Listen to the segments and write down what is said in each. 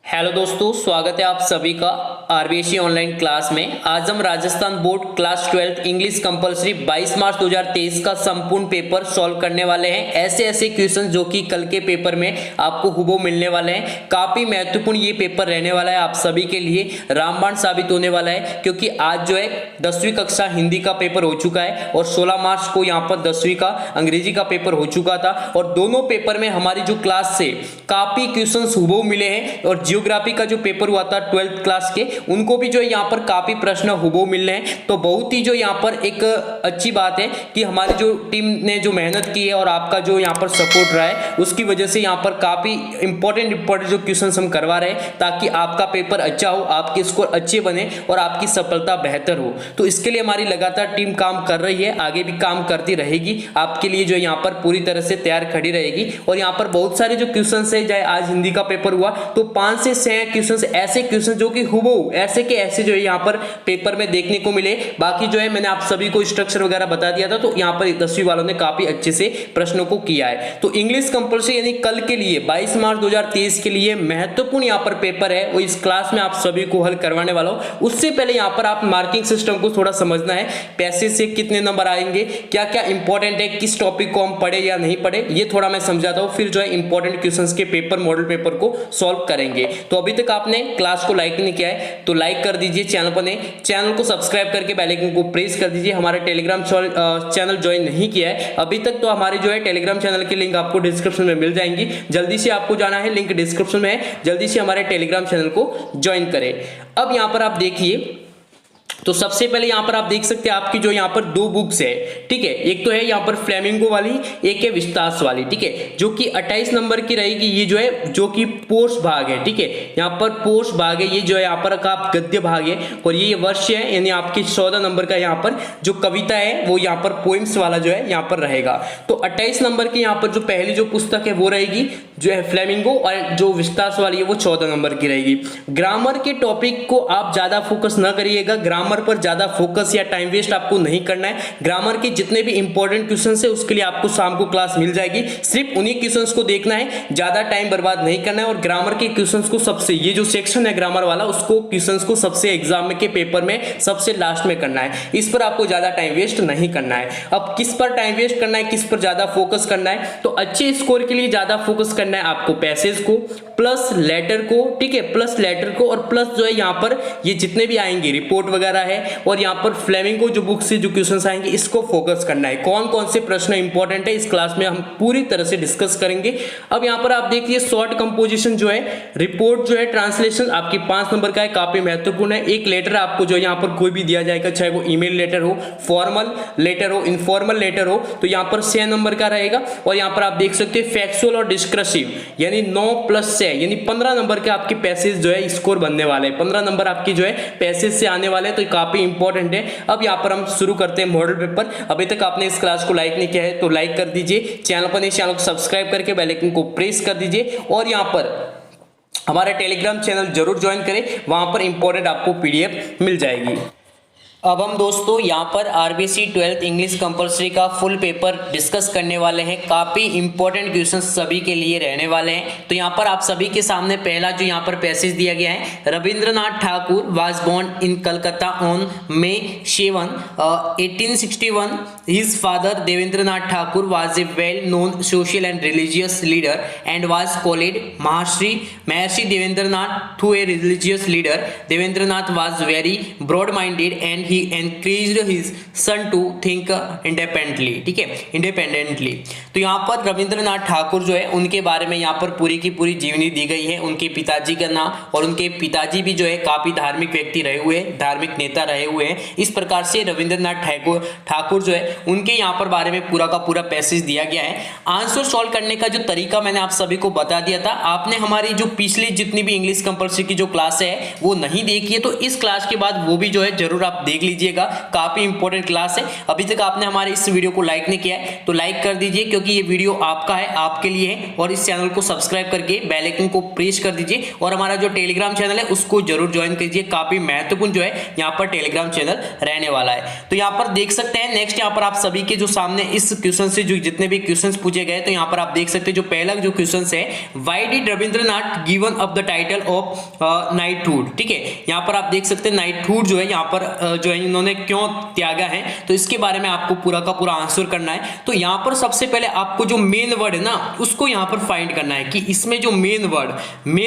Hello दोस्तों, स्वागत है आप सभी का आरबीएससी ऑनलाइन क्लास में। आज हम Rajasthan board class 12 English compulsory 22 मार्च 2023 का संपूर्ण पेपर सॉल्व करने वाले हैं। ऐसे ऐसे क्वेश्चन जो कि कल के पेपर में आपको हुबहू मिलने वाले हैं। काफी महत्वपूर्ण ये पेपर रहने वाला है आप सभी के लिए, रामबाण साबित होने वाला है, क्योंकि आज जो है 10वीं कक्षा हिंदी का पेपर हो चुका है और 16 मार्च को यहाँ पर 10वीं का अंग्रेजी का पेपर हो चुका था और दोनों पेपर में हमारी जो क्लास से काफी क्वेश्चन हुबहू मिले हैं और जियोग्राफी का जो पेपर हुआ था 12th क्लास के, उनको भी जो यहाँ पर काफी प्रश्न हुबहू मिल रहे हैं। तो बहुत ही जो यहाँ पर एक अच्छी बात है कि हमारी जो टीम ने जो मेहनत की है और आपका जो यहाँ पर सपोर्ट रहा है, उसकी वजह से यहाँ पर काफी इंपॉर्टेंट जो क्वेश्चन हम करवा रहे हैं, ताकि आपका पेपर अच्छा हो, आपके स्कोर अच्छे बने और आपकी सफलता बेहतर हो। तो इसके लिए हमारी लगातार टीम काम कर रही है, आगे भी काम करती रहेगी, आपके लिए जो यहाँ पर पूरी तरह से तैयार खड़ी रहेगी। और यहाँ पर बहुत सारे जो क्वेश्चन है, चाहे आज हिंदी का पेपर हुआ तो 5 से 6 क्वेश्चन ऐसे क्वेश्चन जो कि हुबहू ऐसे के ऐसे जो है यहाँ पर पेपर में देखने को मिले। बाकी जो है मैंने आप सभी को स्ट्रक्चर वगैरह बता दिया था, तो यहाँ पर 10वीं वालों ने काफी अच्छे से प्रश्नों को किया है। तो इंग्लिश कंपलसरी यानी कल के लिए 22 मार्च 2023 के लिए महत्वपूर्ण यहाँ पर पेपर है, वो इस क्लास में आप सभी को हल करवाने वाला हूं। उससे पहले यहाँ पर आप मार्किंग सिस्टम को थोड़ा समझना है, पैसे से कितने नंबर आएंगे, क्या क्या इंपॉर्टेंट है, किस टॉपिक को हम पढ़े या नहीं पढ़े, ये थोड़ा मैं समझाता हूँ। फिर जो है इंपॉर्टेंट क्वेश्चंस के पेपर मॉडल पेपर को सॉल्व करेंगे। तो अभी तक आपने क्लास को लाइक नहीं किया है तो लाइक कर दीजिए, चैनल को सब्सक्राइब करके बेल आइकन को प्रेस कर दीजिए। हमारे टेलीग्राम चैनल ज्वाइन नहीं किया है अभी तक तो हमारे जो है टेलीग्राम चैनल की लिंक आपको डिस्क्रिप्शन में मिल जाएंगी, जल्दी से आपको जाना है, लिंक डिस्क्रिप्शन में है, जल्दी से हमारे टेलीग्राम चैनल को ज्वाइन करें। अब यहां पर आप देखिए, तो सबसे पहले यहां पर आप देख सकते हैं आपकी जो यहां पर दो बुक्स है, ठीक है। एक तो है यहां पर फ्लेमिंगो वाली, एक है विस्तास वाली, ठीक है, जो कि 28 नंबर की रहेगी। ये जो है जो कि पोस्ट भाग है, ठीक है, यहां पर पोस्ट भाग है, ये जो है यहां पर आप गद्य भाग है और ये वर्ष है, यानी आपकी 14 नंबर का यहां पर जो कविता है वो यहां पर पोइम्स वाला जो है यहां पर रहेगा। तो 28 नंबर की यहां पर जो पहली जो पुस्तक है वो रहेगी जो है फ्लेमिंगो, और जो विस्तास वाली है वो 14 नंबर की रहेगी। ग्रामर के टॉपिक को आप ज्यादा फोकस ना करिएगा, ग्रामर पर ज्यादा फोकस या टाइम वेस्ट आपको नहीं करना है। ग्रामर के जितने भी इंपॉर्टेंट क्वेश्चंस है उसके लिए आपको शाम को क्लास मिल जाएगी, सिर्फ उन्हीं क्वेश्चंस को देखना है, ज्यादा टाइम बर्बाद नहीं करना है। और ग्रामर के क्वेश्चंस को सबसे, ये जो सेक्शन है ग्रामर वाला, उसको क्वेश्चंस को सबसे एग्जाम के पेपर में सबसे लास्ट में करना है, इस पर आपको ज्यादा टाइम वेस्ट नहीं करना है। अब किस पर टाइम वेस्ट करना है, किस पर ज्यादा फोकस करना है, तो अच्छे स्कोर के लिए ज्यादा फोकस करना है आपको पैसेज को प्लस लेटर को, ठीक है, प्लस लेटर को, और प्लस जो है यहाँ पर ये जितने भी आएंगे रिपोर्ट वगैरह है, और यहाँ पर फ्लेमिंगो जो बुक से जो क्वेश्चंस आएंगे इसको फोकस करना है। कौन कौन से प्रश्न इंपॉर्टेंट है इस क्लास में हम पूरी तरह से डिस्कस करेंगे। अब यहाँ पर आप देखिए शॉर्ट कंपोजिशन जो है, रिपोर्ट जो है, ट्रांसलेशन आपकी 5 नंबर का है, काफी महत्वपूर्ण है। एक लेटर आपको जो यहाँ पर कोई भी दिया जाएगा, चाहे वो ईमेल लेटर हो, फॉर्मल लेटर हो, इनफॉर्मल लेटर हो, तो यहाँ पर 6 नंबर का रहेगा। और यहाँ पर आप देख सकते हैं फैक्चुअल और डिस्कसिव, यानी 9 + 6 यानी 15 नंबर के आपके पैसेज जो है स्कोर बनने वाले हैं, 15 नंबर आपकी जो है पैसेज से आने वाले हैं, तो काफी इंपॉर्टेंट है। अब यहाँ पर हम शुरू करते हैं मॉडल पेपर। अभी तक आपने इस क्लास को लाइक नहीं किया है तो लाइक कर दीजिए, चैनल पर नहीं, चैनल को सब्सक्राइब करके बेल आइकन को प्रेस कर दीजिए, और यहाँ पर हमारा टेलीग्राम चैनल जरूर ज्वाइन करें, वहां पर इंपॉर्टेंट आपको पीडीएफ मिल जाएगी। अब हम दोस्तों यहाँ पर आरबीएससी 12th इंग्लिश कंपलसरी का फुल पेपर डिस्कस करने वाले हैं। काफ़ी इंपॉर्टेंट क्वेश्चन सभी के लिए रहने वाले हैं। तो यहाँ पर आप सभी के सामने पहला जो यहाँ पर पैसेज दिया गया है, Rabindranath Thakur was born in Calcutta on May 7, 1861. His father Devendranath Thakur was a well-known social and religious leader and was called Maharshi Devendranath. To a religious leader, Devendranath was very broad-minded and he encouraged his son to think independently, ठीक है, independently. तो यहाँ पर रविंद्रनाथ ठाकुर जो है उनके बारे में यहाँ पर पूरी की पूरी जीवनी दी गई है, उनके पिताजी का नाम, और उनके पिताजी भी जो है काफी धार्मिक व्यक्ति रहे हुए हैं, धार्मिक नेता रहे हुए हैं। इस प्रकार से रविंद्रनाथ ठाकुर जो है उनके यहाँ पर बारे में पूरा का पूरा पैसेज दिया गया है। आंसर सॉल्व करने का जो तरीका मैंने आप सभी को बता दिया था। आपने हमारी जो पिछली जितनी भी इंग्लिश कंपलसरी की जो क्लास है वो नहीं देखी है तो इस क्लास के बाद वो भी जो है जरूर आप देख लीजिएगा, काफी इंपॉर्टेंट क्लास है। अभी तक आपने हमारे इस वीडियो को लाइक नहीं किया है तो लाइक कर दीजिए, क्योंकि कि ये वीडियो आपका है, आपके लिए है, और इस चैनल को सब्सक्राइब करके बेल आइकन को प्रेस कर दीजिए और हमारा जो टेलीग्राम चैनल है उसको जरूर ज्वाइन कीजिए। काफी महत्वपूर्ण जो है यहाँ पर टेलीग्राम चैनल रहने वाला है। तो यहाँ पर देख सकते हैं नेक्स्ट यहाँ पर आप सभी के जो सामने इस क्वेश्चन से जो जितने भी क्वेश्चंस पूछे गए, तो यहाँ पर आप देख सकते हैं जो पहला जो क्वेश्चन है, why did Rabindranath given up the title of knighthood. ठीक है, यहाँ पर आप देख सकते हैं नाइटहुड जो है यहाँ पर जो है इन्होंने क्यों त्यागा है, तो इसके बारे में आपको पूरा का पूरा आंसर करना है। तो यहाँ पर सबसे पहले आपको जो मेन वर्ड है ना उसको यहाँ पर फाइंड करना है कि इसमें जो मेन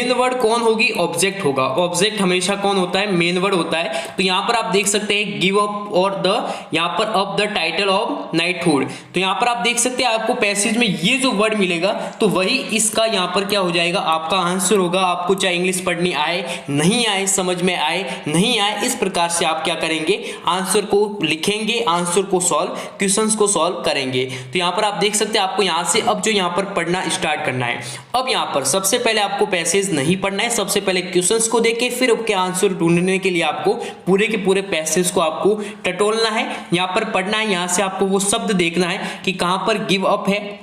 वर्ड कौन होगी, ऑब्जेक्ट होगा। ऑब्जेक्ट हमेशा कौन होता है, मेन वर्ड होता है। तो यहाँ पर आप देख सकते हैं गिव अप और द यहाँ पर up the title of knighthood. तो यहाँ पर आप देख सकते हैं आपको पैसेज में ये जो वर्ड मिलेगा तो वही इसका यहाँ पर क्या हो जाएगा, आपका आंसर होगा। आपको चाहे इंग्लिश पढ़नी आए नहीं आए, समझ में आए नहीं आए, इस प्रकार से आप क्या करेंगे, आंसर को लिखेंगे, आंसर को सॉल्व, क्वेश्चंस को सॉल्व करेंगे। तो यहाँ पर आप देख सकते हैं आपको यहाँ से अब जो यहाँ पर पढ़ना स्टार्ट करना है। अब यहाँ पर सबसे पहले आपको पैसेज नहीं पढ़ना है, सबसे पहले क्वेश्चंस को देख के फिर उसके आंसर ढूंढने के लिए आपको पूरे के पूरे पैसेज को आपको टटोलना है, यहाँ पर पढ़ना है। यहाँ से आपको वो शब्द देखना है कि कहां पर गिव अप है,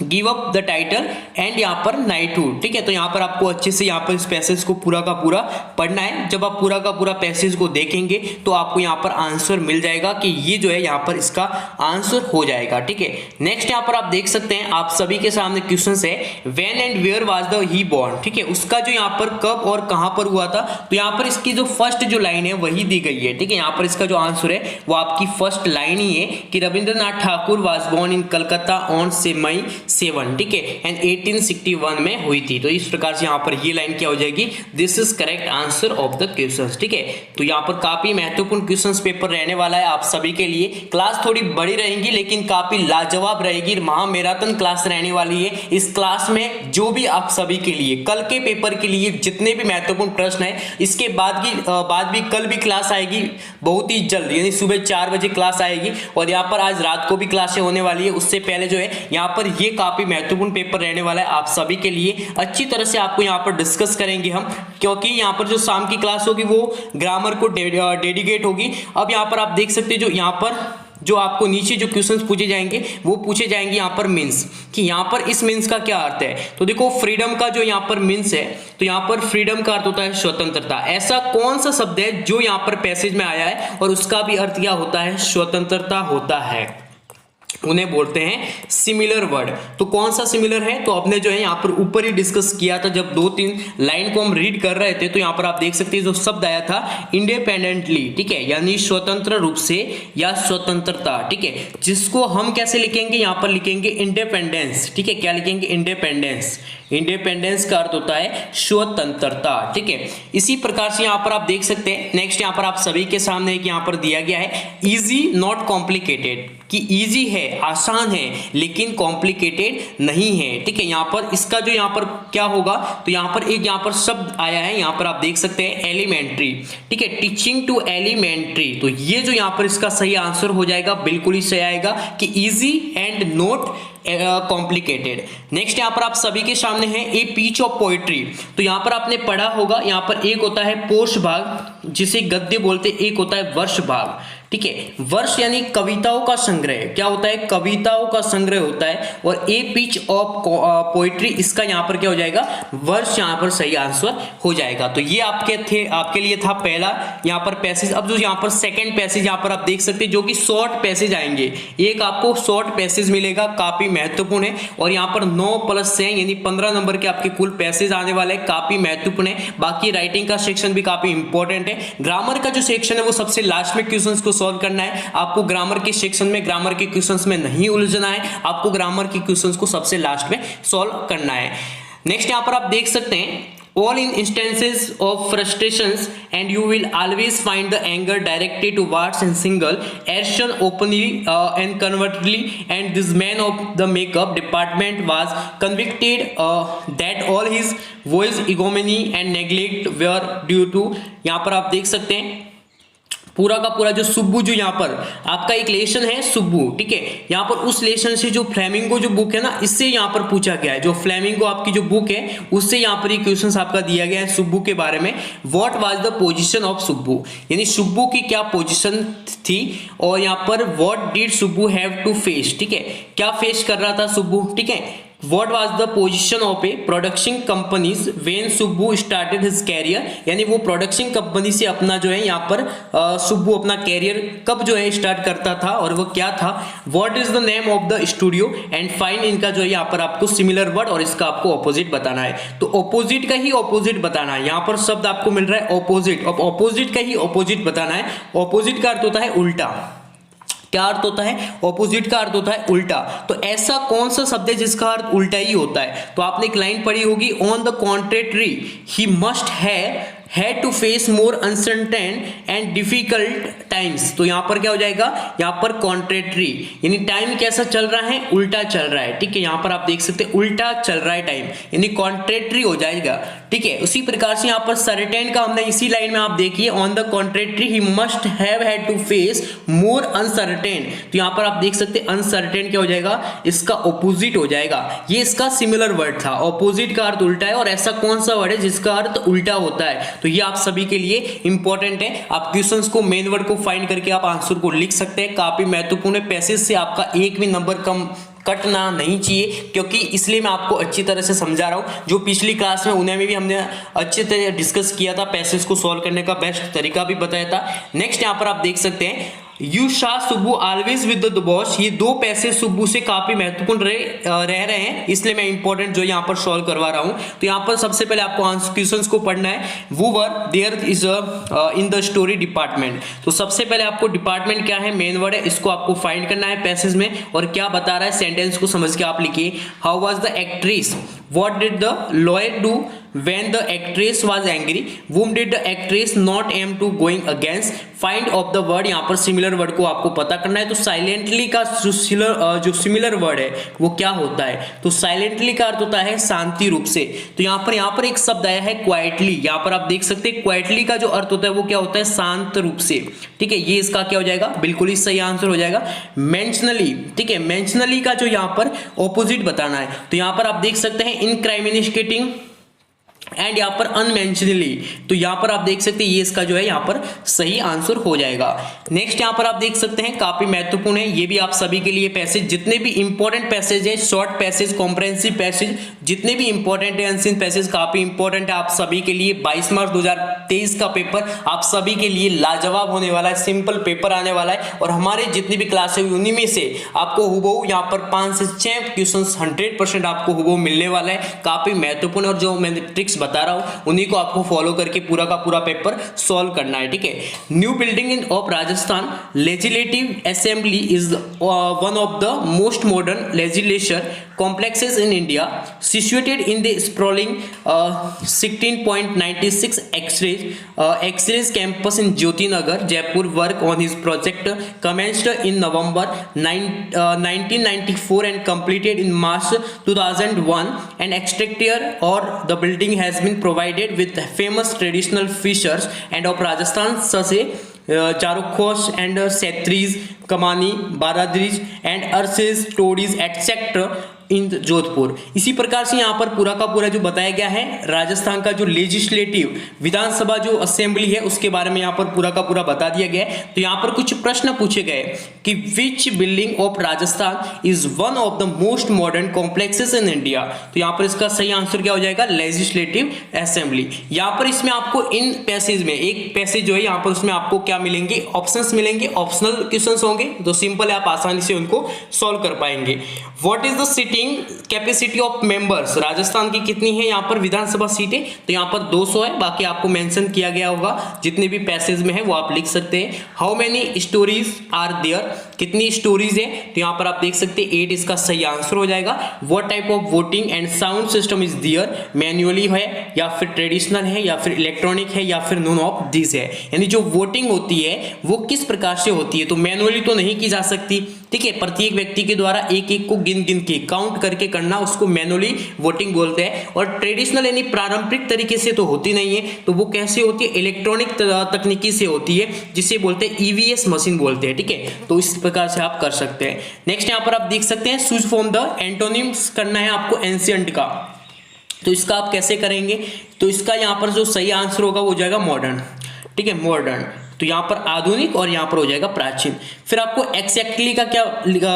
give up the title and यहाँ पर नाइटहुड। ठीक है, तो यहाँ पर आपको अच्छे से यहाँ पर इस पैसेज को पूरा का पूरा पढ़ना है। जब आप पूरा का पूरा पैसेज को देखेंगे तो आपको यहाँ पर आंसर मिल जाएगा कि ये जो है यहाँ पर इसका आंसर हो जाएगा। ठीक है, नेक्स्ट यहाँ पर आप देख सकते हैं आप सभी के सामने क्वेश्चन है, when and where was the he born. ठीक है, उसका जो यहाँ पर कब और कहां पर हुआ था, तो यहाँ पर इसकी जो फर्स्ट जो लाइन है वही दी गई है। ठीक है, यहाँ पर इसका जो आंसर है वो आपकी फर्स्ट लाइन ही है कि Rabindranath Thakur was born in Calcutta on 7 May 7। ठीक है, एंड 1861 में हुई थी। तो इस प्रकार से यहाँ पर ये लाइन क्या हो जाएगी, this is correct answer of the questions. ठीक है, तो यहाँ पर काफी महत्वपूर्ण क्वेश्चंस पेपर रहने वाला है आप सभी के लिए। क्लास थोड़ी बड़ी रहेगी लेकिन काफी लाजवाब रहेगी, महा मैराथन क्लास रहने वाली है। इस क्लास में जो भी आप सभी के लिए कल के पेपर के लिए जितने भी महत्वपूर्ण प्रश्न है, इसके बाद भी कल भी क्लास आएगी बहुत ही जल्द, यानी सुबह 4 बजे क्लास आएगी और यहाँ पर आज रात को भी क्लासें होने वाली है। उससे पहले जो है यहाँ पर ये काफी महत्वपूर्ण पेपर रहने वाला है आप सभी के लिए। अच्छी तरह से आपको यहाँ पर डिस्कस करेंगे हम, क्योंकि यहाँ पर जो शाम की क्लास होगी वो ग्रामर को डेडिकेट होगी। अब यहाँ पर आप देख सकते हैं जो यहाँ पर जो आपको नीचे जो क्वेश्चंस पूछे जाएंगे वो पूछे जाएंगे यहाँ पर मीन्स, कि यहाँ पर इस मीन्स का क्या अर्थ है। तो देखो फ्रीडम का जो यहाँ पर मीन्स है, तो यहाँ पर फ्रीडम का अर्थ होता है स्वतंत्रता। ऐसा कौन सा शब्द है जो यहाँ पर पैसेज में आया है और उसका भी अर्थ क्या होता है, स्वतंत्रता होता है, उन्हें बोलते हैं सिमिलर वर्ड। तो कौन सा सिमिलर है, तो आपने जो है यहाँ पर ऊपर ही डिस्कस किया था जब 2-3 लाइन को हम रीड कर रहे थे। तो यहाँ पर आप देख सकते हैं जो शब्द आया था इंडिपेंडेंटली। ठीक है, यानी स्वतंत्र रूप से या स्वतंत्रता। ठीक है, जिसको हम कैसे लिखेंगे, यहाँ पर लिखेंगे इंडिपेंडेंस। ठीक है, क्या लिखेंगे, इंडिपेंडेंस। इंडिपेंडेंस का अर्थ होता है स्वतंत्रता। ठीक है, इसी प्रकार से यहाँ पर आप देख सकते हैं नेक्स्ट यहाँ पर आप सभी के सामने एक यहाँ पर दिया गया है, इजी नॉट कॉम्प्लिकेटेड, कि इजी है, आसान है, लेकिन कॉम्प्लिकेटेड नहीं है। ठीक है, यहाँ पर इसका जो यहाँ पर क्या होगा, तो यहाँ पर एक यहाँ पर शब्द आया है, यहाँ पर आप देख सकते हैं एलिमेंट्री। ठीक है, टीचिंग टू एलिमेंट्री। तो ये जो यहाँ पर इसका सही आंसर हो जाएगा, बिल्कुल ही सही आएगा कि easy and not complicated. Next यहाँ पर आप सभी के सामने है ए पीच ऑफ पोइट्री। तो यहाँ पर आपने पढ़ा होगा, यहाँ पर एक होता है पोष भाग जिसे गद्य बोलते, एक होता है वर्ष भाग। ठीक है, वर्ष यानी कविताओं का संग्रह, क्या होता है, कविताओं का संग्रह होता है। और ए पिच ऑफ पोइट्री, इसका यहाँ पर क्या हो जाएगा, वर्ष यहाँ पर सही आंसर हो जाएगा। तो ये आपके लिए था पहला यहाँ पर पैसेज। अब जो यहाँ पर सेकंड पैसेज यहाँ पर आप देख सकते हैं जो कि शॉर्ट पैसेज आएंगे, एक आपको शॉर्ट पैसेज मिलेगा, काफी महत्वपूर्ण है। और यहाँ पर 9+ है यानी 15 नंबर के आपके कुल पैसेज आने वाले हैं, काफी महत्वपूर्ण है। बाकी राइटिंग का सेक्शन भी काफी इंपॉर्टेंट है। ग्रामर का जो सेक्शन है वो सबसे लास्ट में क्वेश्चंस को सॉल्व करना है। आपको ग्रामर के सेक्शन में, ग्रामर के क्वेश्चंस में नहीं उलझना है, आपको ग्रामर के क्वेश्चंस को सबसे लास्ट में सॉल्व करना है। नेक्स्ट यहाँ पर आप देख सकते हैं all in instances of frustrations and you will always find the anger directed towards a single action openly and covertly, and this man of the makeup department was convicted that all his voice ignominy and neglect were due to, यहाँ पर आप देख सकते हैं पूरा का पूरा जो सुब्बू, जो यहाँ पर आपका एक लेसन है सुब्बू, ठीक है, यहाँ पर उस लेसन से जो फ्लेमिंगो जो बुक है ना, इससे यहाँ पर पूछा गया है। जो फ्लेमिंगो आपकी जो बुक है उससे यहाँ पर ये क्वेश्चन आपका दिया गया है सुब्बू के बारे में। What was the position of Subbu, यानी सुब्बू की क्या पोजीशन थी, और यहाँ पर what did Subbu have to face, ठीक है, क्या फेस कर रहा था सुब्बू, ठीक है। What was the position of a production companies when Subbu started his career, यानी वो प्रोडक्शन कंपनी से अपना जो है यहाँ पर सुब्बू अपना कैरियर कब जो है स्टार्ट करता था और वो क्या था। What is the name of the studio and find, इनका जो है यहाँ पर आपको सिमिलर वर्ड और इसका आपको ऑपोजिट बताना है। तो ऑपोजिट का ही ऑपोजिट बताना है, यहाँ पर शब्द आपको मिल रहा है ऑपोजिट, अब ऑपोजिट का ही ऑपोजिट बताना है। ऑपोजिट का अर्थ होता है उल्टा, क्या अर्थ होता है, ऑपोजिट का अर्थ होता है उल्टा। तो ऐसा कौन सा शब्द है जिसका अर्थ उल्टा ही होता है, तो आपने एक लाइन पढ़ी होगी, on the contrary he must had to face more uncertain and difficult times. तो यहां पर क्या हो जाएगा, यहां पर कॉन्ट्रेटरी यानी टाइम कैसा चल रहा है, उल्टा चल रहा है, ठीक है, यहां पर आप देख सकते हैं उल्टा चल रहा है टाइम, यानी कॉन्ट्रेटरी हो जाएगा, ठीक है। उसी प्रकार से यहां पर सर्टेन का हमने इसी लाइन में आप देखिए, on the contrary he must have had to face more uncertain. तो यहां पर आप देख सकते हैं अनसर्टेन क्या हो जाएगा, इसका ऑपोजिट हो जाएगा, ये इसका सिमिलर वर्ड था। ऑपोजिट का अर्थ उल्टा है, और ऐसा कौन सा वर्ड है जिसका अर्थ उल्टा होता है, तो ये आप सभी के लिए इंपॉर्टेंट है। आप क्वेश्चंस को, मेन वर्ड को फाइंड करके आप आंसर को लिख सकते हैं, काफी महत्वपूर्ण है। पैसेज से आपका एक भी नंबर कम कटना नहीं चाहिए, क्योंकि इसलिए मैं आपको अच्छी तरह से समझा रहा हूं। जो पिछली क्लास में उन्हें भी हमने अच्छी तरह डिस्कस किया था, पैसेज को सॉल्व करने का बेस्ट तरीका भी बताया था। नेक्स्ट यहां पर आप देख सकते हैं, you Shah Subbu always with the boss, ये दो पैसेज सुब्बू से काफी महत्वपूर्ण रह रहे हैं, इसलिए मैं इंपॉर्टेंट जो यहाँ पर सॉल्व करवा रहा हूं। तो यहाँ पर सबसे पहले आपको आंसर क्वेश्चंस को पढ़ना है। वो were there is in the story department, तो सबसे पहले आपको डिपार्टमेंट क्या है, मेन वर्ड है, इसको आपको फाइंड करना है पैसेज में, और क्या बता रहा है सेंटेंस को समझ के आप लिखिए। How was the actress, what did the lawyer do when the actress was angry, whom did the actress not aim to going against, find of the word, यहाँ पर सिमिलर वर्ड को आपको पता करना है। तो साइलेंटली का जो सिमिलर वर्ड है वो क्या होता है, तो साइलेंटली का अर्थ होता है शांति रूप से। तो यहाँ पर एक शब्द आया है क्वाइटली, यहाँ पर आप देख सकते हैं क्वाइटली का जो अर्थ होता है वो क्या होता है, शांत रूप से, ठीक है, ये इसका क्या हो जाएगा, बिल्कुल ही सही आंसर हो जाएगा। मेंशनली, ठीक है, मेंशनली का जो यहाँ पर ऑपोजिट बताना है, तो यहाँ पर आप देख सकते हैं इनक्राइमिनेटिंग एंड यहाँ पर अनमेंशनली, तो यहाँ पर आप देख सकते हैं ये इसका जो है यहाँ पर सही आंसर हो जाएगा। नेक्स्ट यहाँ पर आप देख सकते हैं काफी महत्वपूर्ण है, ये भी आप सभी के लिए पैसेज, जितने भी इंपॉर्टेंट पैसेज है, शॉर्ट पैसेज, कॉम्प्रिहेंसिव पैसेज, जितने भी इंपॉर्टेंट है, एंशिएंट पैसेज काफी इंपॉर्टेंट है आप सभी के लिए। 22 मार्च 2023 का पेपर आप सभी के लिए लाजवाब होने वाला है, सिंपल पेपर आने वाला है, और हमारे जितनी भी क्लास है उन्हीं में से आपको हुबहू यहाँ पर 5 से 6 क्वेश्चन 100% आपको हुबहू मिलने वाला है, काफी महत्वपूर्ण, और जो मैंने ट्रिक्स बता रहा हूं उन्हीं को आपको फॉलो करके पूरा का पूरा पेपर सॉल्व करना है, ठीक है। New building in of Rajasthan legislative assembly is one of the most modern legislature complexes in India, situated in the sprawling 16.96 Exchange campus in Jyoti Nagar, Jaipur. Work on his project commenced in November 1994 and completed in March 2001. An exterior or the building has been provided with famous traditional features and of Rajasthan such as Charukhosh and Setris, Kamani, Baradris and Arses, Tories, etc. इन जोधपुर। इसी प्रकार से यहाँ पर पूरा का पूरा जो बताया गया है राजस्थान का जो लेजिस्लेटिव विधानसभा जो असेंबली है उसके बारे में यहाँ पर पूरा का पूरा बता दिया गया है। तो यहाँ पर कुछ प्रश्न पूछे गए कि which building of Rajasthan is one of the most modern complexes in India. तो यहाँ पर इसका सही आंसर क्या हो जाएगा, लेजिस्लेटिव असेंबली। यहाँ पर इसमें आपको इन पैसेज में एक पैसेज जो है यहाँ पर उसमें आपको क्या मिलेंगे, ऑप्शंस मिलेंगे, ऑप्शनल क्वेश्चंस होंगे, तो सिंपल है आप आसानी से उनको सॉल्व कर पाएंगे। What is the sitting capacity of members, Rajasthan की कितनी है यहाँ पर विधानसभा सीटें, तो यहाँ पर 200 है, बाकी आपको मेंशन किया गया होगा जितने भी पैसेज में है वो आप लिख सकते हैं। How many stories are there, कितनी स्टोरीज है, तो यहाँ पर आप देख सकते हैं 8 इसका सही आंसर हो जाएगा। What type of voting and sound system is there, manually है या फिर ट्रेडिशनल है या फिर इलेक्ट्रॉनिक है या फिर नोन ऑफ दिस है। यानी जो वोटिंग होती है वो किस प्रकार से होती है, तो मैन्युअली तो नहीं की जा सकती, ठीक है, प्रत्येक व्यक्ति के द्वारा एक एक को गिन गिन के काउंट करके करना, उसको मैन्युअली वोटिंग बोलते हैं। और ट्रेडिशनल यानी पारंपरिक तरीके से तो होती नहीं है, तो वो कैसे होती है, इलेक्ट्रॉनिक तकनीकी से होती है, जिसे बोलते हैं ईवीएस मशीन बोलते हैं, ठीक है। तो इस प्रकार से आप कर सकते हैं। नेक्स्ट यहाँ पर आप देख सकते हैं चूज फ्रॉम द एंटोनिम्स करना है आपको एंशिएंट का, तो इसका आप कैसे करेंगे, तो इसका यहाँ पर जो सही आंसर होगा वो हो जाएगा मॉडर्न, ठीक है, मॉडर्न। तो यहाँ पर आधुनिक और यहाँ पर हो जाएगा प्राचीन। फिर आपको एक्जैक्टली का क्या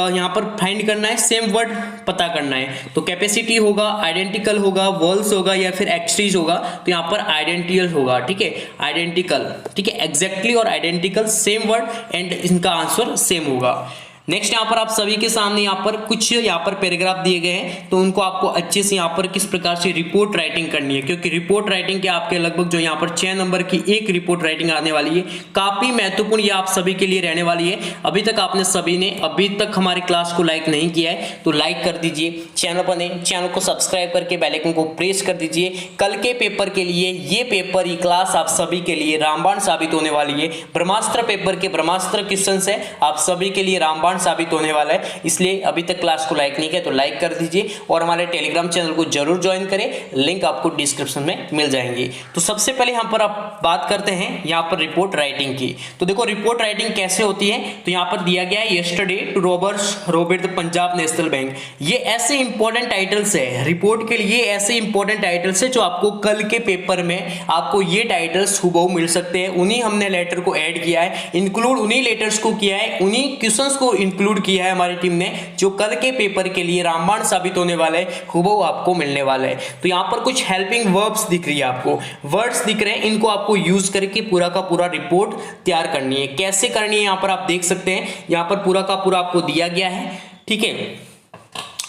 यहाँ पर फाइंड करना है, सेम वर्ड पता करना है। तो कैपेसिटी होगा, आइडेंटिकल होगा, वर्ल्स होगा या फिर एक्सट्रीज होगा, तो यहाँ पर आइडेंटिकल होगा, ठीक है, आइडेंटिकल, ठीक है, एग्जैक्टली और आइडेंटिकल सेम वर्ड एंड इनका आंसर सेम होगा। नेक्स्ट यहाँ पर आप सभी के सामने यहाँ पर कुछ यहाँ पर पैराग्राफ दिए गए हैं, तो उनको आपको अच्छे से यहाँ पर किस प्रकार से रिपोर्ट राइटिंग करनी है, क्योंकि रिपोर्ट राइटिंग के आपके लगभग जो यहाँ पर 6 नंबर की एक रिपोर्ट राइटिंग आने वाली है, काफी महत्वपूर्ण ये आप सभी के लिए रहने वाली है। अभी तक आपने सभी ने अभी तक हमारी क्लास को लाइक नहीं किया है तो लाइक कर दीजिए, चैनल पर नहीं, चैनल को सब्सक्राइब करके बेल आइकन को प्रेस कर दीजिए। कल के पेपर के लिए ये पेपर, ये क्लास आप सभी के लिए रामबाण साबित होने वाली है। ब्रह्मास्त्र पेपर के ब्रह्मास्त्र क्वेश्चन है आप सभी के लिए रामबाण साबित होने वाला है, इसलिए अभी तक क्लास को लाइक नहीं किया तो लाइक कर दीजिए और हमारे टेलीग्राम चैनल को जरूर ज्वाइन करें, लिंक आपको डिस्क्रिप्शन में मिल जाएंगे। तो सबसे पहले यहाँ पर आप बात करते हैं यहाँ पर रिपोर्ट राइटिंग की। तो देखो रिपोर्ट राइटिंग कैसे होती है, तो यहाँ पर दिया गया है yesterday two robbed the Punjab National Bank. ये ऐसे इंपॉर्टेंट टाइटल्स है रिपोर्ट के लिए, ऐसे इंपॉर्टेंट टाइटल्स है जो आपको कल के पेपर में आपको ये टाइटल्स हुबहू मिल सकते हैं। उन्हीं हमने लेटर को ऐड किया है, इंक्लूड उन्हीं लेटर्स को किया है, उन्हीं क्वेश्चंस को इंक्लूड किया है हमारी टीम ने, जो कल के पेपर के लिए रामबाण साबित होने वाले हुबहू आपको मिलने वाले हैं। तो यहाँ पर कुछ हेल्पिंग वर्ब्स दिख रही है, आपको वर्ड्स दिख रहे हैं, इनको आपको यूज करके पूरा का पूरा रिपोर्ट तैयार करनी है। कैसे करनी है यहाँ पर आप देख सकते हैं, यहाँ पर पूरा का पूरा आपको दिया गया है, ठीक है,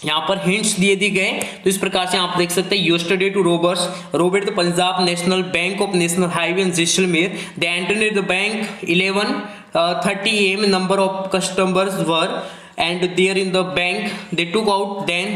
यहाँ पर हिंट्स दिए गए। तो इस प्रकार से आप देख सकते हैं yesterday two robbed the Punjab National Bank of national highway in Jaisalmer, they entered the bank 11:30 AM, number of customers were and there in the bank they took out then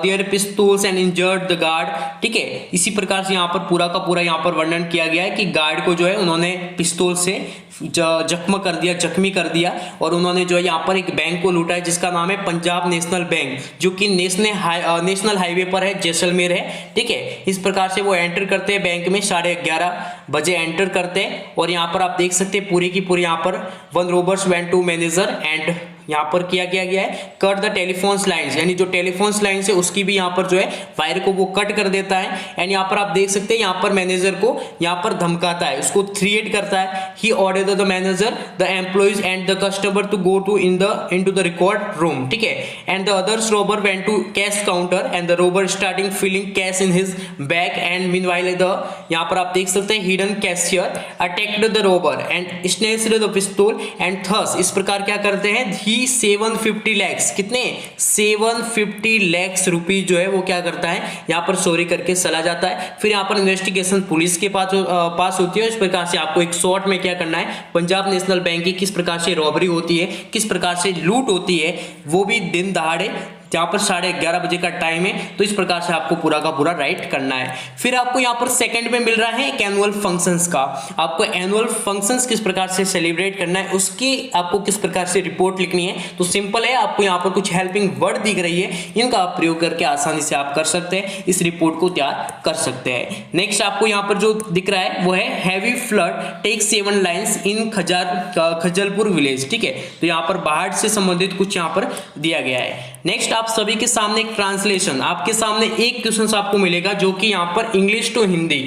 their pistols and injured the guard, ठीक है। इसी प्रकार से यहाँ पर पूरा का पूरा यहाँ पर वर्णन किया गया है कि गार्ड को जो है उन्होंने पिस्तौल से जख्मी कर दिया और उन्होंने जो है यहाँ पर एक बैंक को लूटा है जिसका नाम है पंजाब नेशनल बैंक, जो कि नेशनल हाईवे पर है, जैसलमेर है, ठीक है। इस प्रकार से वो एंटर करते हैं बैंक में 11:30 बजे एंटर करते हैं और यहाँ पर आप देख सकते हैं पूरी की पूरी यहाँ पर one robbers went to manager and यहाँ पर किया गया है कट द टेलीफोन्स लाइंस, यानी जो टेलीफोन्स लाइंस है उसकी भी यहाँ पर जो है वायर को वो कट कर देता है। एंड यहाँ पर आप देख सकते हैं यहाँ पर मैनेजर को यहाँ पर धमकाता है, उसको थ्रेट करता है। He order the manager the employees and the customer to go to into the record room, ठीक है। And the others robber went to cash counter and the robber starting filling cash in his bag and meanwhile the, यहाँ पर आप देख सकते हैं hidden cashier attacked the robber and snatched the पिस्तौल and thus, इस प्रकार क्या करते हैं, ही 750 lakhs, कितने 750 lakhs रुपीज जो है वो क्या करता है यहाँ पर चोरी करके चला जाता है। फिर यहाँ पर इन्वेस्टिगेशन पुलिस के पास होती है। इस प्रकार से आपको एक शॉर्ट में क्या करना है, पंजाब नेशनल बैंक की किस प्रकार से रॉबरी होती है, किस प्रकार से लूट होती है, वो भी दिन दहाड़े जहाँ पर 11:30 बजे का टाइम है, तो इस प्रकार से आपको पूरा का पूरा राइट करना है। फिर आपको यहाँ पर सेकंड में मिल रहा है एक एनुअल फंक्शंस का, आपको एनुअल फंक्शंस किस प्रकार से सेलिब्रेट करना है, उसकी आपको किस प्रकार से रिपोर्ट लिखनी है। तो सिंपल है, आपको यहाँ पर कुछ हेल्पिंग वर्ड दिख रही है, इनका आप प्रयोग करके आसानी से आप कर सकते हैं, इस रिपोर्ट को तैयार कर सकते हैं। नेक्स्ट आपको यहाँ पर जो दिख रहा है वो है heavy flood take 7 lines in Khajalpur village, ठीक है। तो यहाँ पर बाढ़ से संबंधित कुछ यहाँ पर दिया गया है। नेक्स्ट आप सभी के सामने एक ट्रांसलेशन, आपके सामने एक क्वेश्चन आपको मिलेगा जो कि यहाँ पर इंग्लिश टू हिंदी,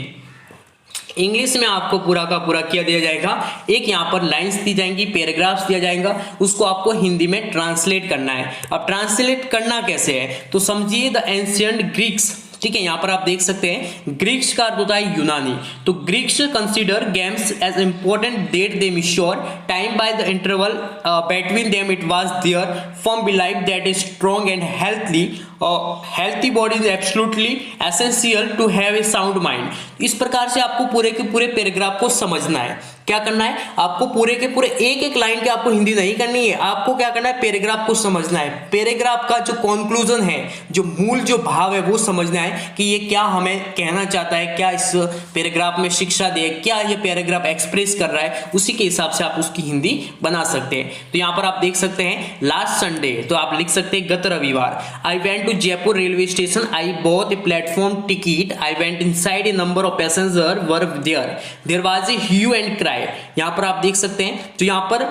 इंग्लिश में आपको पूरा का पूरा किया दिया जाएगा। एक यहाँ पर लाइंस दी जाएंगी, पैराग्राफ्स दिया जाएगा, उसको आपको हिंदी में ट्रांसलेट करना है। अब ट्रांसलेट करना कैसे है, तो समझिए द एंशिएंट ग्रीक्स, ठीक है। यहाँ पर आप देख सकते हैं ग्रीक्स का अर्थ होता है यूनानी। तो Greeks consider games as important that they measure time by the interval between them, it was their firm believe that is strong and healthily healthy body is absolutely essential to have a sound mind. इस प्रकार से आपको पूरे के पूरे paragraph को समझना है। क्या करना है आपको, पूरे के पूरे एक एक लाइन के आपको हिंदी नहीं करनी है, आपको क्या करना है पैराग्राफ को समझना है। पैराग्राफ का जो कंक्लूजन है, जो मूल जो भाव है वो समझना है कि ये क्या हमें कहना चाहता है, क्या इस पैराग्राफ में शिक्षा दे, क्या ये पैराग्राफ एक्सप्रेस कर रहा है, उसी के हिसाब से आप उसकी हिंदी बना सकते हैं। तो यहाँ पर आप देख सकते हैं लास्ट संडे, तो आप लिख सकते हैं गत रविवार, I went to Jaipur railway station, I bought a platform ticket, I went inside, a number of passenger were there was a hue and cry. यहां पर आप देख सकते हैं, तो यहां पर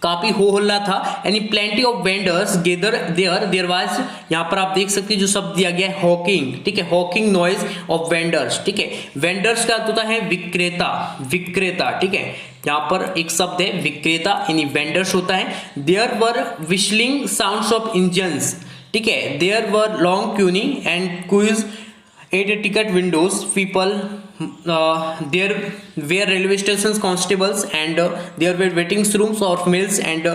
काफी हो हल्ला था, यानी plenty of vendors gather there was, यहां पर आप देख सकते हैं जो शब्द दिया गया है हॉकिंग, ठीक है, हॉकिंग नॉइज ऑफ वेंडर्स, ठीक है। वेंडर्स का अर्थ होता है विक्रेता, विक्रेता, ठीक है। यहां पर एक शब्द है विक्रेता, यानी वेंडर्स होता है। There were whistling sounds of engines, ठीक है। There were long queuing and queues at ticket windows, people there were railway stations constables and there were waiting rooms of males and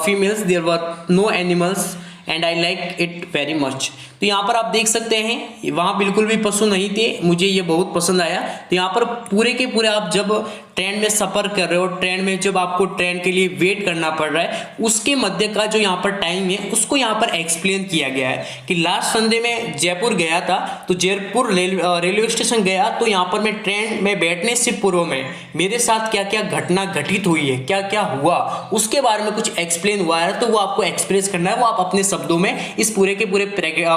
females, there were no animals and I like it very much। तो यहाँ पर आप देख सकते हैं वहाँ बिल्कुल भी पशु नहीं थे, मुझे ये बहुत पसंद आया। तो यहाँ पर पूरे के पूरे आप जब ट्रेन में सफर कर रहे हो, ट्रेन में जब आपको ट्रेन के लिए वेट करना पड़ रहा है, उसके मध्य का जो यहाँ पर टाइम है उसको यहाँ पर एक्सप्लेन किया गया है कि लास्ट संडे में जयपुर गया था, तो जयपुर रेलवे स्टेशन गया, तो यहाँ पर मैं ट्रेन में बैठने से पूर्व में मेरे साथ क्या क्या घटना घटित हुई है, क्या क्या हुआ, उसके बारे में कुछ एक्सप्लेन हुआ है, तो वो आपको एक्सप्रेस करना है। वो आप अपने शब्दों में इस पूरे के पूरे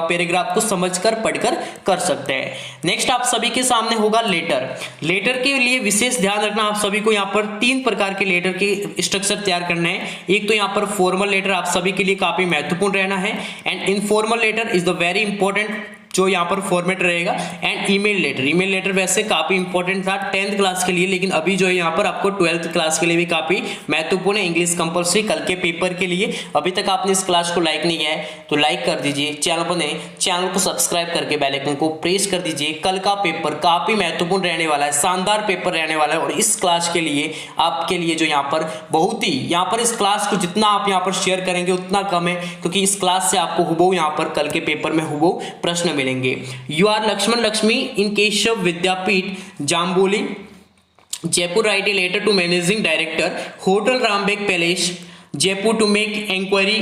पैराग्राफ को समझकर पढ़कर कर सकते हैं। नेक्स्ट आप सभी के सामने होगा लेटर। लेटर के लिए विशेष ध्यान रखना, आप सभी को यहाँ पर 3 प्रकार के लेटर के स्ट्रक्चर तैयार करने हैं। एक तो यहाँ पर फॉर्मल लेटर आप सभी के लिए काफी महत्वपूर्ण रहना है, and informal letter is the very important जो यहाँ पर फॉर्मेट रहेगा, and email letter. Email letter वैसे काफी इंपॉर्टेंट था 10th क्लास के लिए, लेकिन अभी जो है यहाँ पर आपको 12th क्लास के लिए भी काफी महत्वपूर्ण है, इंग्लिश कंपल्सरी कल के पेपर के लिए। अभी तक आपने इस क्लास को लाइक नहीं किया है तो लाइक कर दीजिए, चैनल पर नए चैनल को सब्सक्राइब करके बेल आइकन को प्रेस कर दीजिए। कल का पेपर काफी महत्वपूर्ण रहने वाला है, शानदार पेपर रहने वाला है, और इस क्लास के लिए आपके लिए जो यहाँ पर बहुत ही यहाँ पर इस क्लास को जितना आप यहाँ पर शेयर करेंगे उतना कम है, क्योंकि इस क्लास से आपको हुबहू यहाँ पर कल के पेपर में हुबहू प्रश्न मिलेंगे। You are Lakshman Lakshmi in Keshav Vidyapeeth Jamboli Jaipur, write a letter to managing director hotel Rambagh palace Jaipur to make inquiry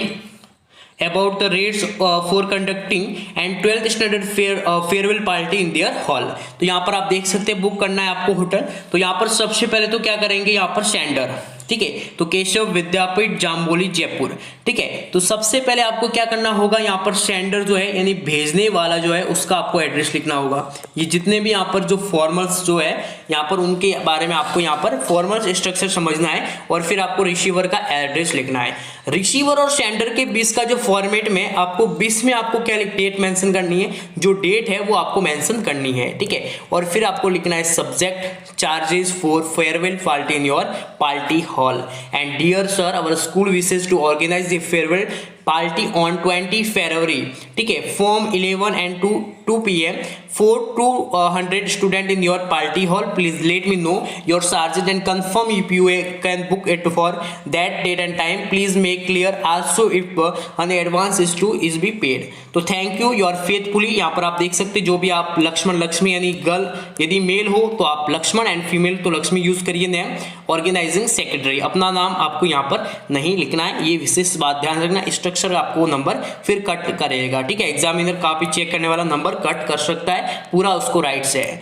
about the rates for conducting and 12th standard farewell party in their hall। तो यहाँ पर आप देख सकते हैं बुक करना है आपको होटल। तो यहाँ पर सबसे पहले तो क्या करेंगे, यहाँ पर सेंडर, ठीक है, तो केशव विद्यापीठ जाम्बोली जयपुर, ठीक है। तो सबसे पहले आपको क्या करना होगा, यहाँ पर सेंडर जो है यानी भेजने वाला जो है उसका आपको एड्रेस लिखना होगा। ये जितने भी यहाँ पर जो फॉर्मल्स जो है यहाँ पर उनके बारे में आपको यहाँ पर फॉर्मल स्ट्रक्चर समझना है, और फिर आपको रिसीवर का एड्रेस लिखना है। रिसीवर और सेंडर के बीच का जो फॉर्मेट में आपको बीच में आपको क्या डेट मेंशन करनी है, जो डेट है वो आपको मेंशन करनी है, ठीक है। और फिर आपको लिखना है subject charges for farewell party in your party hall, and dear sir our school wishes to organise the farewell party on 20 February, ठीक है, from 11 and 2 PM for 200 student in your party hall. Please let me know your charges and confirm if you can book it for that date and time. Please make clear also if an advance is be paid. तो thank you, your faithfully. यहाँ पर आप देख सकते जो भी आप लक्ष्मण लक्ष्मी यानी गर्ल, यदि मेल हो तो आप लक्ष्मण, एंड फीमेल तो लक्ष्मी यूज करिए। नेम ऑर्गेनाइजिंग सेक्रेटरी, अपना नाम आपको यहाँ पर नहीं लिखना है, ये विशेष बात ध्यान रखना। स्ट्रक्चर आपको नंबर फिर कट करेगा, ठीक है, एग्जामिनर काफी चेक करने वाला नंबर कट कर सकता है, पूरा उसको राइट से है।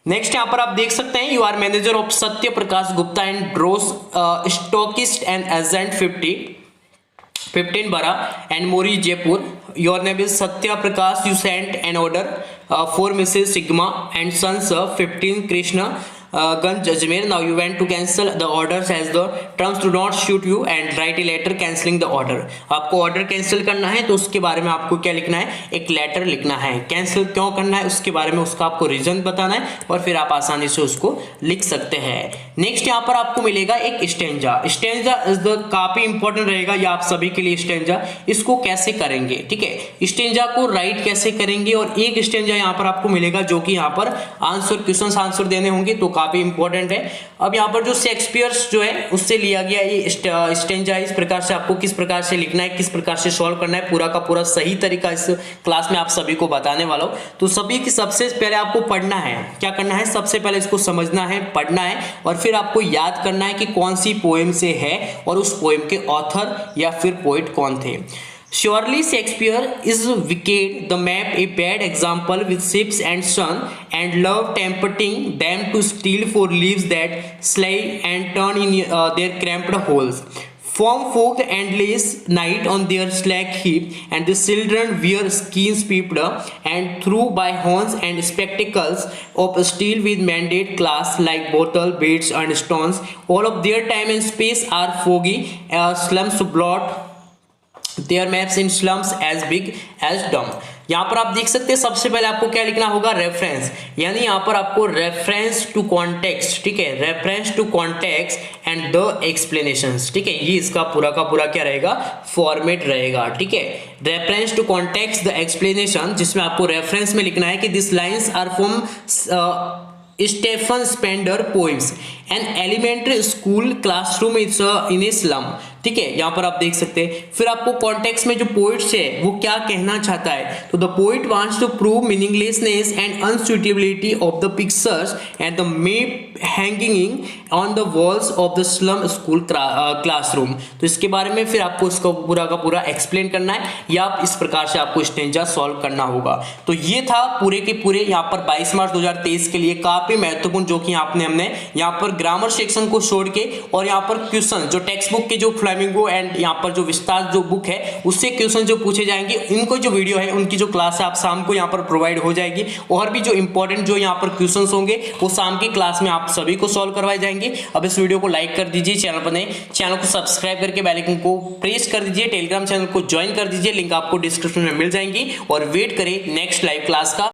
नेक्स्ट यहाँ पर आप देख सकते हैं, you are manager of Satya Prakash Gupta and drugs stockist and agent 15 Bara and Mori Jaipur. Your name is Satya Prakash. You sent an order for Mrs. Sigma and Sons 15 Krishna Ganj Ajmer. Now you went to cancel the orders as the terms do not suit you and write a letter cancelling the order. आपको order cancel करना है तो उसके बारे में आपको क्या लिखना है, एक लेटर लिखना है। कैंसिल क्यों करना है उसके बारे में उसका आपको रीजन बताना है, और फिर आप आसानी से उसको लिख सकते हैं। नेक्स्ट यहाँ पर आपको मिलेगा एक स्टेंजा। स्टेंजा इज द काफी इंपॉर्टेंट रहेगा ये आप सभी के लिए। स्टेंजा इसको कैसे करेंगे, ठीक है, स्टेंजा को राइट कैसे करेंगे, और एक स्टेंजा यहाँ पर आपको मिलेगा जो कि यहाँ पर आंसर क्वेश्चन आंसर देने होंगे, तो काफी इंपॉर्टेंट है। अब यहाँ पर जो शेक्सपियर जो है उससे लिया गया ये स्टेंजा, इस प्रकार से आपको किस प्रकार से लिखना है, किस प्रकार से सॉल्व करना है, पूरा का पूरा सही तरीका इस क्लास में आप सभी को बताने वाला हूँ। तो सभी की सबसे पहले आपको पढ़ना है, क्या करना है, सबसे पहले इसको समझना है, पढ़ना है और फिर आपको याद करना है कि कौन सी पोएम से है और उस पोएम के ऑथर या फिर पोइट कौन थे। Surely Shakespeare is wicked, the map a bad example with ships and sun, and love tempting them to steal for leaves that slay and turn in their cramped holes. Form fogged endless night on their slack heap, and the children wear skins peeped and through by horns and spectacles of steel with mandate glass like bottle, beads and stones. All of their time and space are foggy, slums blot their maps in slums as big as dumb. यहाँ पर आप देख सकते हैं सबसे पहले आपको क्या लिखना होगा, रेफरेंस, यानी यहाँ पर आपको रेफरेंस टू कॉन्टेक्स्ट, ठीक है, reference to context and the explanations, ठीक है, ये इसका पूरा का पूरा क्या रहेगा, फॉर्मेट रहेगा, ठीक है, reference to context the explanation, जिसमें आपको रेफरेंस में लिखना है कि this lines are from Stephen Spender poems an elementary school classroom is in a slum, ठीक है, यहाँ पर आप देख सकते हैं। फिर आपको कॉन्टेक्स्ट में जो पोइट्स है वो क्या कहना चाहता है, तो the poet wants to prove meaninglessness and unsuitability of the pictures and the map hanging on the walls of the slum school classroom. तो इसके बारे में फिर आपको इसको पूरा का पूरा एक्सप्लेन करना है या आप इस प्रकार से आपको स्टेंजा सॉल्व करना होगा। तो ये था पूरे के पूरे यहाँ पर 22 मार्च 2023 के लिए काफी महत्वपूर्ण, जो कि हमने यहाँ पर ग्रामर सेक्शन को छोड़ के और यहाँ पर क्वेश्चन जो टेक्स्ट बुक के जो फ्लेमिंगो एंड यहाँ पर जो विस्तार जो बुक है उससे क्वेश्चन जो पूछे जाएंगे, इनको जो वीडियो है उनकी जो क्लास है आप शाम को यहाँ पर प्रोवाइड हो जाएगी, और भी जो इंपॉर्टेंट जो यहाँ पर क्वेश्चंस होंगे वो शाम की क्लास में आप सभी को सॉल्व करवाए जाएंगे। अब इस वीडियो को लाइक कर दीजिए, चैनल पर नए चैनल को सब्सक्राइब करके बेल आइकन को प्रेस कर दीजिए, टेलीग्राम चैनल को ज्वाइन कर दीजिए, लिंक आपको डिस्क्रिप्शन में मिल जाएंगी, और वेट करें नेक्स्ट लाइव क्लास का।